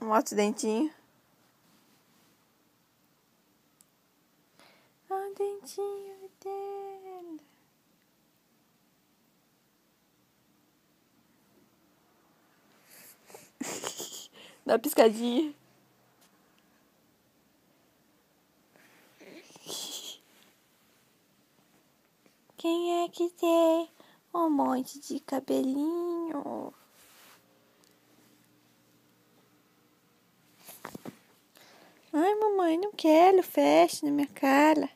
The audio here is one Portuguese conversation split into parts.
Mostra o dentinho. Olha o dentinho dela. Dá uma piscadinha. Quem é que tem um monte de cabelinho? Ai, mamãe, não quero, fecha na minha cara.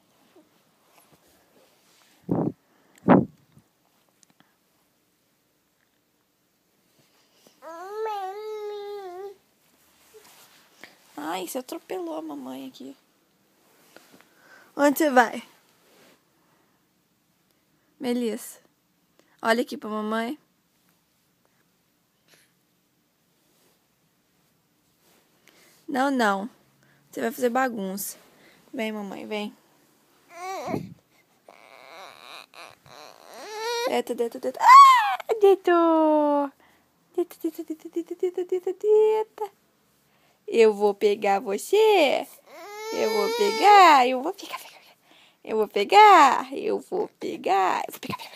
Ai, você atropelou a mamãe aqui. Onde você vai? Melissa, olha aqui pra mamãe. Não, não. Você vai fazer bagunça. Vem, mamãe, vem. Deita, deita, deita. Ah, deitou. Deita, deita, deita, deita, deita, deita, deita. Eu vou pegar você. Eu vou pegar. Eu vou pegar. Eu vou pegar. Eu vou pegar. Eu vou pegar.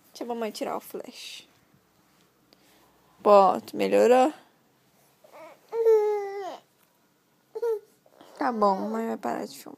Deixa a mamãe tirar o flash. Pronto, melhorou? Tá bom, mamãe vai parar de filmar.